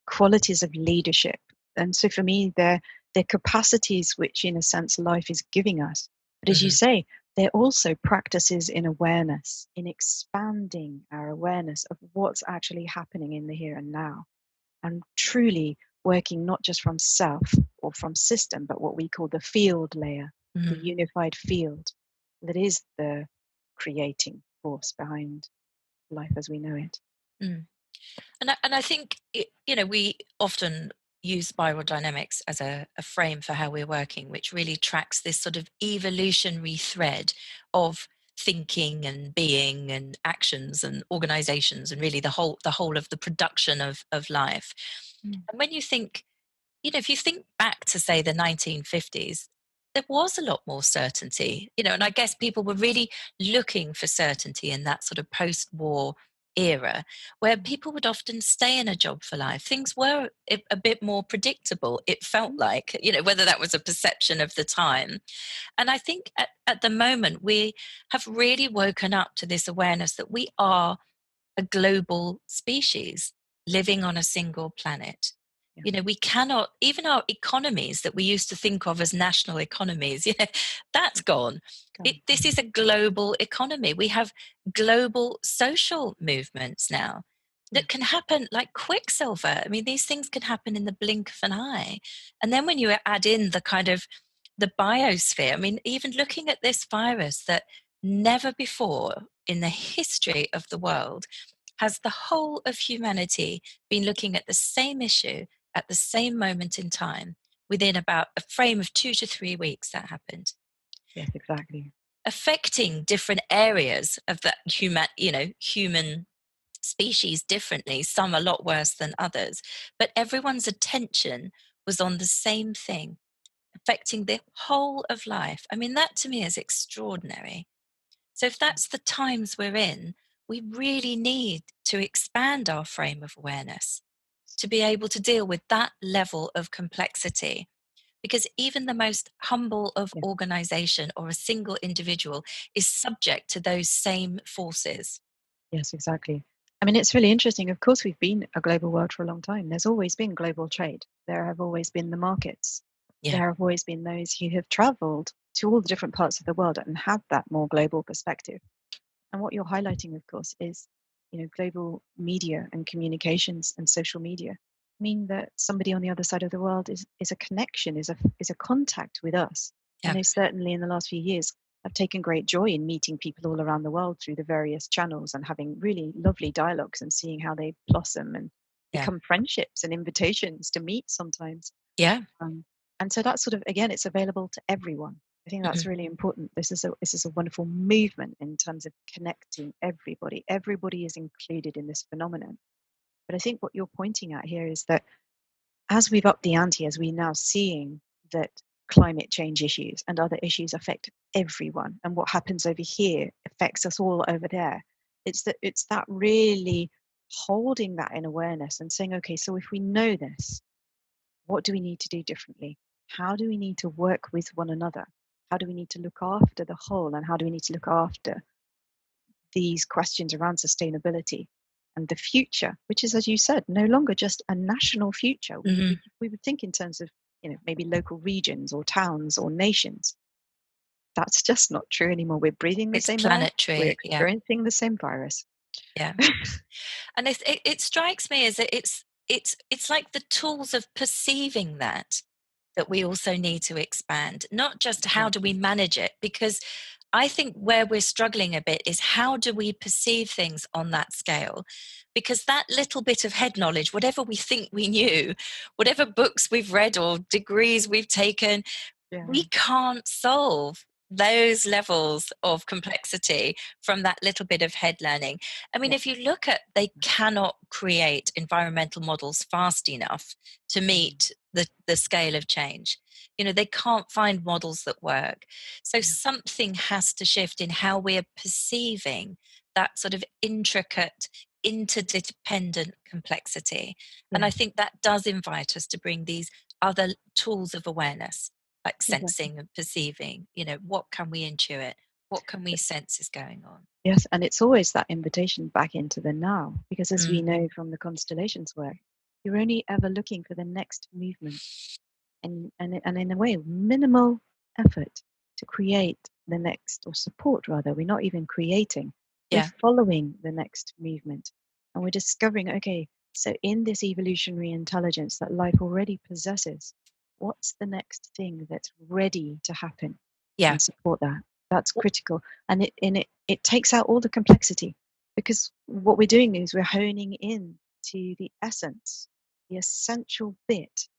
Speaker 2: qualities of leadership. And so for me, they're capacities which, in a sense, life is giving us. But as you
Speaker 1: Mhm.
Speaker 2: say, they're also practices in awareness, in expanding our awareness of what's actually happening in the here and now, and truly working not just from self or from system, but what we call the field layer, the
Speaker 1: Mhm.
Speaker 2: unified field that is the creating force behind life as we know it.
Speaker 1: Mm. And I think we often use spiral dynamics as a frame for how we're working, which really tracks this sort of evolutionary thread of thinking and being and actions and organizations, and really the whole of the production of life.
Speaker 2: Mm,
Speaker 1: And when you think, if you think back to, say, the 1950s, there was a lot more certainty, and I guess people were really looking for certainty in that sort of post-war era, where
Speaker 2: mm,
Speaker 1: people would often stay in a job for life. Things were a bit more predictable, it felt
Speaker 2: mm,
Speaker 1: like, whether that was a perception of the time. And I think at the moment, we have really woken up to this awareness that we are a global species living on a single planet.
Speaker 2: yeah,
Speaker 1: We cannot, even our economies that we used to think of as national economies, that's
Speaker 2: yeah,
Speaker 1: gone.
Speaker 2: gone.
Speaker 1: This is a global economy. We have global social movements now
Speaker 2: Yeah,
Speaker 1: that can happen like quicksilver. I mean, these things can happen in the blink of an eye. And then when you add in the kind of the biosphere, I mean, even looking at this virus that never before in the history of the world has the whole of humanity been looking at the same issue at the same moment in time, within about a frame of 2 to 3 weeks that happened,
Speaker 2: yes, exactly.
Speaker 1: affecting different areas of that human species differently, some a lot worse than others, but everyone's attention was on the same thing, affecting the whole of life. I mean, that to me is extraordinary. So if that's the times we're in, we really need to expand our frame of awareness to be able to deal with that level of complexity. Because even the most humble of
Speaker 2: Yeah.
Speaker 1: organization or a single individual is subject to those same forces.
Speaker 2: Yes, exactly. I mean, it's really interesting. Of course, we've been a global world for a long time. There's always been global trade. There have always been the markets.
Speaker 1: Yeah,
Speaker 2: There have always been those who have traveled to all the different parts of the world and had that more global perspective. And what you're highlighting, of course, is global media and communications and social media mean that somebody on the other side of the world is a connection, is a contact with us. And
Speaker 1: yeah,
Speaker 2: they certainly in the last few years have taken great joy in meeting people all around the world through the various channels and having really lovely dialogues and seeing how they blossom and
Speaker 1: yeah,
Speaker 2: become friendships and invitations to meet sometimes.
Speaker 1: yeah.
Speaker 2: um, and so that's sort of, again, it's available to everyone. I think that's
Speaker 1: Mhm.
Speaker 2: really important. This is a wonderful movement in terms of connecting everybody. Everybody is included in this phenomenon. But I think what you're pointing at here is that as we've upped the ante, as we're now seeing that climate change issues and other issues affect everyone, and what happens over here affects us all over there. It's that really holding that in awareness and saying, okay, so if we know this, what do we need to do differently? How do we need to work with one another? How do we need to look after the whole? And how do we need to look after these questions around sustainability and the future, which is, as you said, no longer just a national future? We,
Speaker 1: Mhm.
Speaker 2: we, we would think in terms of, maybe local regions or towns or nations. That's just not true anymore. We're breathing the
Speaker 1: It's
Speaker 2: same air. We're
Speaker 1: planetary. Yeah.
Speaker 2: experiencing the same virus.
Speaker 1: Yeah. And it strikes me as that it's like the tools of perceiving that we also need to expand, not just how do we
Speaker 2: Exactly.
Speaker 1: manage it, because I think where we're struggling a bit is how do we perceive things on that scale? Because that little bit of head knowledge, whatever we think we knew, whatever books we've read or degrees we've taken,
Speaker 2: Yeah.
Speaker 1: we can't solve those levels of complexity from that little bit of head learning. I mean,
Speaker 2: Yeah.
Speaker 1: if you look at, they cannot create environmental models fast enough to
Speaker 2: Mm.
Speaker 1: meet the scale of change. You know, they can't find models that work. So
Speaker 2: Yeah.
Speaker 1: something has to shift in how we're perceiving that sort of intricate, interdependent complexity. And
Speaker 2: Yeah.
Speaker 1: I think that does invite us to bring these other tools of awareness, like
Speaker 2: Exactly.
Speaker 1: sensing and perceiving. You know, what can we intuit? What can we sense is going on?
Speaker 2: Yes, and it's always that invitation back into the now, because as we
Speaker 1: Mm,
Speaker 2: know from the constellations work, you're only ever looking for the next movement, and in a way, minimal effort to create the next, or support rather. We're not even creating. We're
Speaker 1: yeah,
Speaker 2: following the next movement, and we're discovering, okay, so in this evolutionary intelligence that life already possesses, what's the next thing that's ready to happen,
Speaker 1: yeah,
Speaker 2: and support that. That's critical, and it takes out all the complexity, because what we're doing is we're honing in to the essence, the essential bit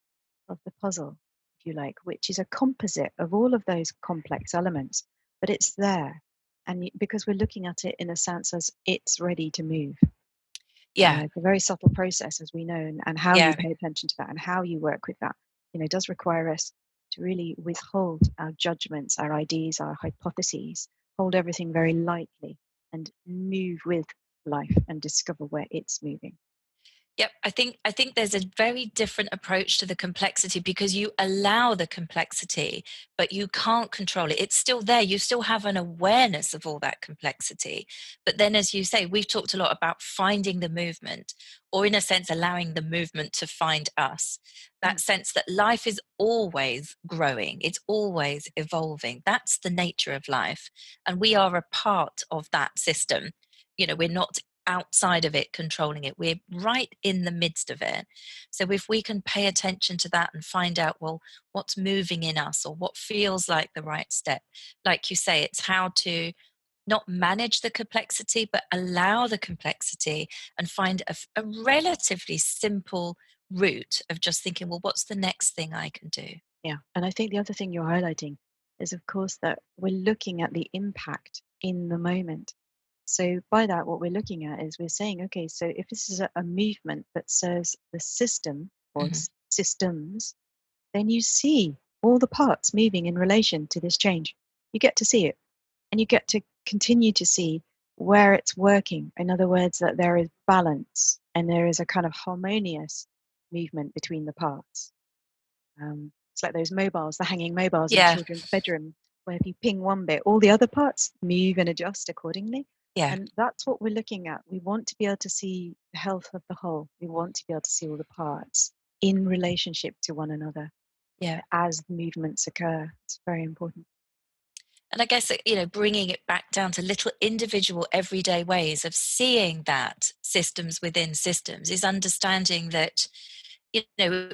Speaker 2: of the puzzle, if you like, which is a composite of all of those complex elements, but it's there. And because we're looking at it in a sense as it's ready to move.
Speaker 1: yeah,
Speaker 2: It's a very subtle process, as we know, and how you
Speaker 1: yeah.
Speaker 2: pay attention to that and how you work with that, does require us to really withhold our judgments, our ideas, our hypotheses, hold everything very lightly, and move with life and discover where it's moving.
Speaker 1: Yep, I think there's a very different approach to the complexity because you allow the complexity, but you can't control it. It's still there. You still have an awareness of all that complexity. But then, as you say, we've talked a lot about finding the movement, or in a sense, allowing the movement to find us.
Speaker 2: Mm.
Speaker 1: That sense that life is always growing, it's always evolving. That's the nature of life. And we are a part of that system. You know, we're not outside of it controlling it, we're right in the midst of it. So if we can pay attention to that and find out, well, what's moving in us or what feels like the right step, like you say, it's how to not manage the complexity but allow the complexity and find a relatively simple route of just thinking, well, what's the next thing I can do?
Speaker 2: Yeah. And I think the other thing you're highlighting is, of course, that we're looking at the impact in the moment. So, by that, what we're looking at is we're saying, okay, so if this is a movement that serves the system, or
Speaker 1: Hmm.
Speaker 2: systems, then you see all the parts moving in relation to this change. You get to see it, and you get to continue to see where it's working. In other words, that there is balance and there is a kind of harmonious movement between the parts. It's like those mobiles, the hanging mobiles in
Speaker 1: Yeah,
Speaker 2: children's bedroom, where if you ping one bit, all the other parts move and adjust accordingly.
Speaker 1: yeah,
Speaker 2: And that's what we're looking at. We want to be able to see the health of the whole. We want to be able to see all the parts in relationship to one another
Speaker 1: yeah.
Speaker 2: as movements occur. It's very important.
Speaker 1: And I guess, you know, bringing it back down to little individual everyday ways of seeing that systems within systems is understanding that, you know,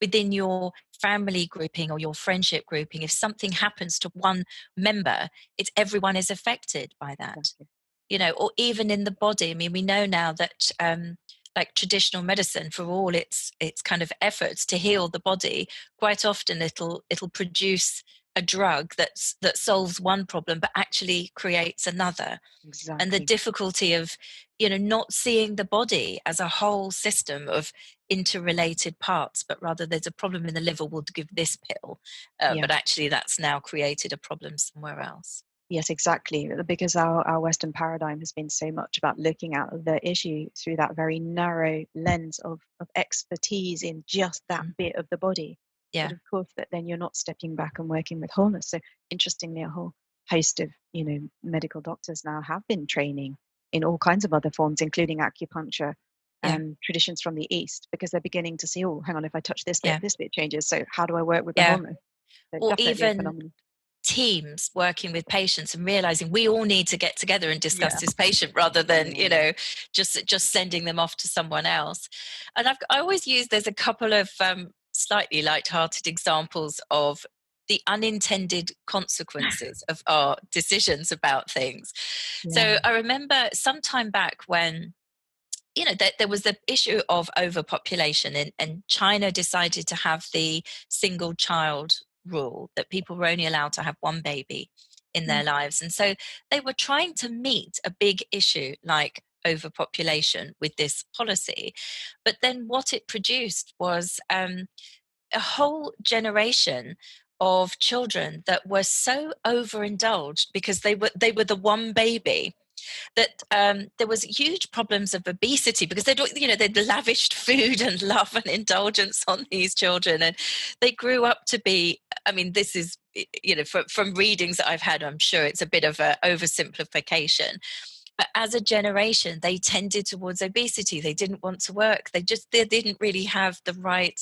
Speaker 1: within your family grouping or your friendship grouping, if something happens to one member, it's everyone is affected by that,
Speaker 2: Exactly.
Speaker 1: you know, or even in the body. I mean, we know now that like traditional medicine, for all its kind of efforts to heal the body, quite often it'll produce a drug that solves one problem but actually creates another. And the
Speaker 2: Exactly.
Speaker 1: difficulty of, you know, not seeing the body as a whole system of interrelated parts, but rather there's a problem in the liver, we'll give this pill,
Speaker 2: Yeah.
Speaker 1: but actually that's now created a problem somewhere else.
Speaker 2: Yes, exactly. Because our Western paradigm has been so much about looking at the issue through that very narrow lens of expertise in just that
Speaker 1: Mm.
Speaker 2: bit of the body. But
Speaker 1: Yeah,
Speaker 2: of course, that then you're not stepping back and working with wholeness. So interestingly, a whole host of medical doctors now have been training in all kinds of other forms, including acupuncture
Speaker 1: yeah,
Speaker 2: and traditions from the East, because they're beginning to see, oh, hang on, if I touch
Speaker 1: yeah,
Speaker 2: this bit changes. So how do I work with the
Speaker 1: yeah.
Speaker 2: wholeness? So
Speaker 1: Or
Speaker 2: definitely a
Speaker 1: even
Speaker 2: phenomenon.
Speaker 1: teams working with patients and realizing we all need to get together and discuss
Speaker 2: Yeah.
Speaker 1: this patient rather than
Speaker 2: Yeah.
Speaker 1: just sending them off to someone else. And I always use, there's a couple of slightly light-hearted examples of the unintended consequences of our decisions about things.
Speaker 2: Yeah.
Speaker 1: So I remember some time back when there was the issue of overpopulation, and China decided to have the single child rule, that people were only allowed to have one baby in their
Speaker 2: Mm.
Speaker 1: lives. And so they were trying to meet a big issue like overpopulation with this policy. But then what it produced was a whole generation of children that were so overindulged because they were the one baby, that there was huge problems of obesity because they'd lavished food and love and indulgence on these children, and they grew up to be, I mean, this is, from readings that I've had, I'm sure it's a bit of an oversimplification, but as a generation they tended towards obesity. They didn't want to work. They didn't really have the right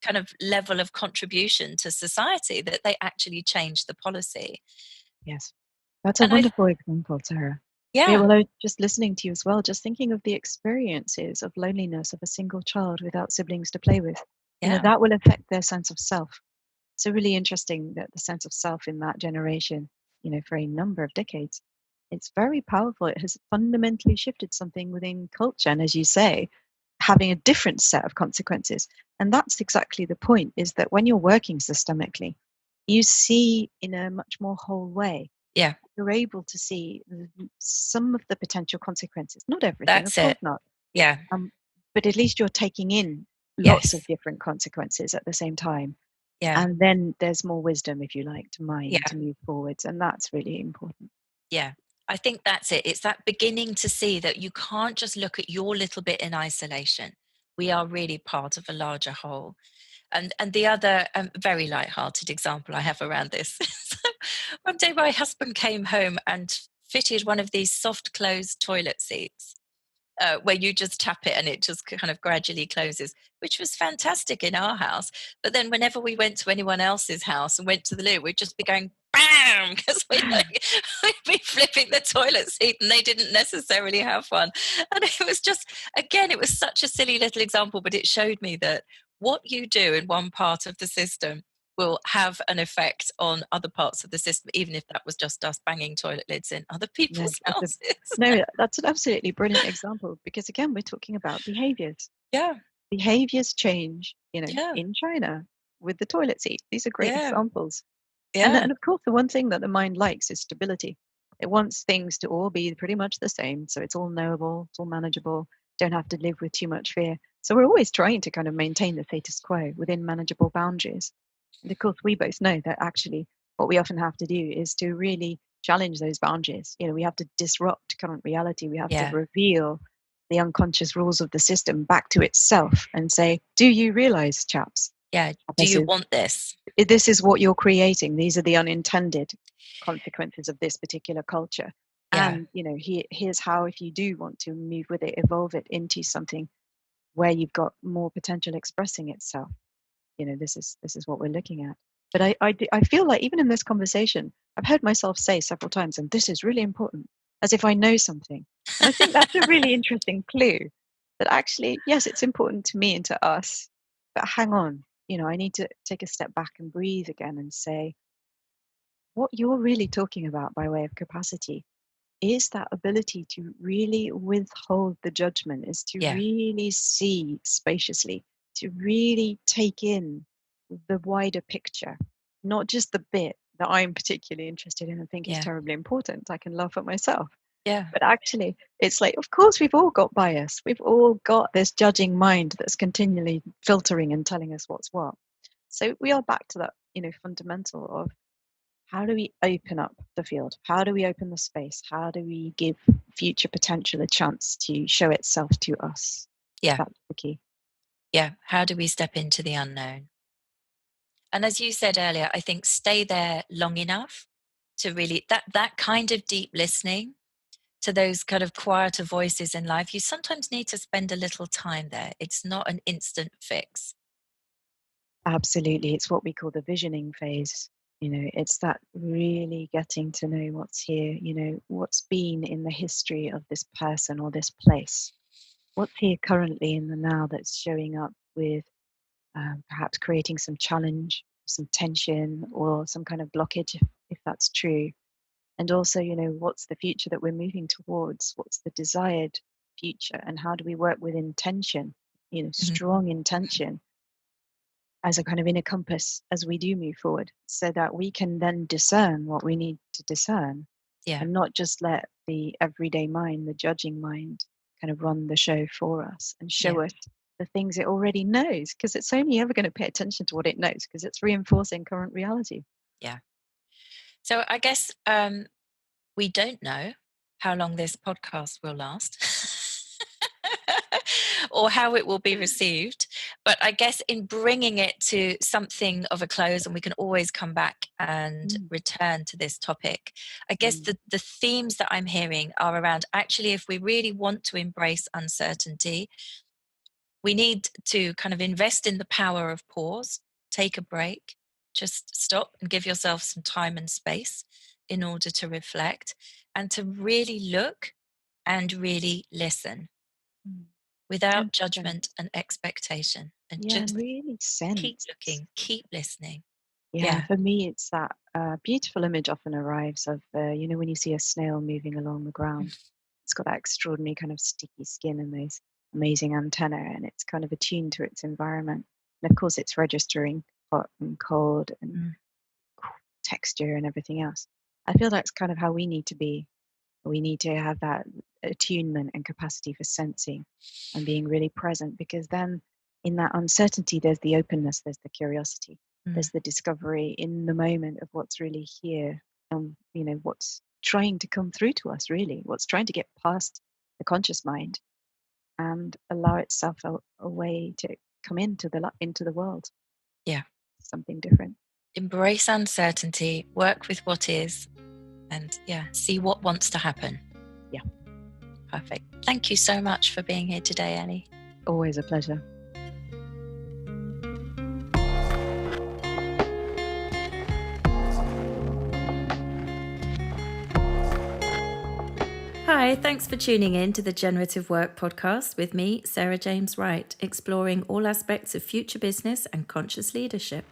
Speaker 1: kind of level of contribution to society, that they actually changed the policy.
Speaker 2: Yes. That's a
Speaker 1: And I
Speaker 2: wonderful example, Sarah. Yeah,
Speaker 1: yeah
Speaker 2: well, I just listening to you as well, just thinking of the experiences of loneliness of a single child without siblings to play with.
Speaker 1: yeah
Speaker 2: That will affect their sense of self. So really interesting that the sense of self in that generation, for a number of decades, it's very powerful. It has fundamentally shifted something within culture, and as you say, having a different set of consequences. And that's exactly the point, is that when you're working systemically, you see in a much more whole way.
Speaker 1: yeah
Speaker 2: You're able to see some of the potential consequences, not everything, of
Speaker 1: that's
Speaker 2: course
Speaker 1: it.
Speaker 2: not.
Speaker 1: Yeah.
Speaker 2: um, but at least you're taking in lots of
Speaker 1: Yes.
Speaker 2: different consequences at the same time,
Speaker 1: Yeah.
Speaker 2: and then there's more wisdom, if you like, to mine
Speaker 1: Yeah.
Speaker 2: to move forwards, and that's really important.
Speaker 1: Yeah. I think that's it. It's that beginning to see that you can't just look at your little bit in isolation. We are really part of a larger whole. And the other very light-hearted example I have around this. So one day my husband came home and fitted one of these soft close toilet seats, where you just tap it and it just kind of gradually closes, which was fantastic in our house. But then whenever we went to anyone else's house and went to the loo, we'd just be going bam, because we'd be flipping the toilet seat and they didn't necessarily have one. And it was just, again, it was such a silly little example, but it showed me that what you do in one part of the system will have an effect on other parts of the system, even if that was just us banging toilet lids in other
Speaker 2: No,
Speaker 1: people's houses.
Speaker 2: no, that's an absolutely brilliant example, because again, we're talking about behaviors.
Speaker 1: Yeah.
Speaker 2: Behaviors change,
Speaker 1: Yeah.
Speaker 2: in China with the toilet seat. These are great
Speaker 1: Yeah.
Speaker 2: examples. And
Speaker 1: Yeah.
Speaker 2: and of course, the one thing that the mind likes is stability. It wants things to all be pretty much the same, so it's all knowable, it's all manageable, don't have to live with too much fear. So we're always trying to kind of maintain the status quo within manageable boundaries. And of course, we both know that actually what we often have to do is to really challenge those boundaries. We have to disrupt current reality. We have to
Speaker 1: Yeah.
Speaker 2: reveal the unconscious rules of the system back to itself and say, do you realize, chaps,
Speaker 1: Yeah. Do you
Speaker 2: chappesses,
Speaker 1: want this?
Speaker 2: this is what you're creating. These are the unintended consequences of this particular culture.
Speaker 1: Yeah.
Speaker 2: And here's how, if you do want to move with it, evolve it into something where you've got more potential expressing itself. This is what we're looking at. But I feel like even in this conversation, I've heard myself say several times, and this is really important, as if I know something. And I think that's a really interesting clue, that actually, yes, it's important to me and to us, but hang on, I need to take a step back and breathe again and say, what you're really talking about by way of capacity is that ability to really withhold the judgment, is to
Speaker 1: Yeah.
Speaker 2: really see spaciously, to really take in the wider picture, not just the bit that I'm particularly interested in and think is
Speaker 1: Yeah.
Speaker 2: terribly important. I can laugh at myself.
Speaker 1: Yeah.
Speaker 2: But actually, it's like, of course, we've all got bias. We've all got this judging mind that's continually filtering and telling us what's what. So we are back to that, fundamental of, how do we open up the field? How do we open the space? How do we give future potential a chance to show itself to us?
Speaker 1: Yeah.
Speaker 2: That's the key.
Speaker 1: Yeah. How do we step into the unknown? And as you said earlier, I think stay there long enough to really, that kind of deep listening to those kind of quieter voices in life, you sometimes need to spend a little time there. It's not an instant fix.
Speaker 2: Absolutely. It's what we call the visioning phase. It's that really getting to know what's here, what's been in the history of this person or this place. What's here currently in the now that's showing up with perhaps creating some challenge, some tension, or some kind of blockage, if that's true. And also, what's the future that we're moving towards? What's the desired future? And how do we work with intention,
Speaker 1: Mhm.
Speaker 2: strong intention as a kind of inner compass as we do move forward, so that we can then discern what we need to discern
Speaker 1: Yeah,
Speaker 2: and not just let the everyday mind, the judging mind, kind of run the show for us and
Speaker 1: yeah,
Speaker 2: show us the things it already knows, because it's only ever going to pay attention to what it knows because it's reinforcing current reality.
Speaker 1: yeah. So I guess we don't know how long this podcast will last or how it will be received. But I guess in bringing it to something of a close, and we can always come back and
Speaker 2: Mm,
Speaker 1: return to this topic, I guess
Speaker 2: mm,
Speaker 1: the themes that I'm hearing are around actually, if we really want to embrace uncertainty, we need to kind of invest in the power of pause, take a break, just stop and give yourself some time and space in order to reflect and to really look and really listen
Speaker 2: mm.
Speaker 1: without
Speaker 2: 100%.
Speaker 1: judgment and expectation, and
Speaker 2: Yeah, and
Speaker 1: just
Speaker 2: really
Speaker 1: keep
Speaker 2: sense.
Speaker 1: looking, keep listening.
Speaker 2: Yeah,
Speaker 1: Yeah.
Speaker 2: for me, it's that beautiful image often arrives of, when you see a snail moving along the ground. It's got that extraordinary kind of sticky skin and those amazing antennae, and it's kind of attuned to its environment. And of course, it's registering hot and cold and
Speaker 1: Mm,
Speaker 2: texture and everything else. I feel that's kind of how we need to be. We need to have that attunement and capacity for sensing and being really present, because then in that uncertainty, there's the openness, there's the curiosity,
Speaker 1: mm,
Speaker 2: there's the discovery in the moment of what's really here, what's trying to come through to us, really, what's trying to get past the conscious mind and allow itself a way to come into the world,
Speaker 1: yeah.
Speaker 2: something different.
Speaker 1: Embrace uncertainty, work with what is, and yeah, see what wants to happen.
Speaker 2: Yeah,
Speaker 1: Perfect. Thank you so much for being here today, Annie.
Speaker 2: always a pleasure.
Speaker 1: Hi, thanks for tuning in to the Generative Work podcast with me, Sarah James Wright, exploring all aspects of future business and conscious leadership.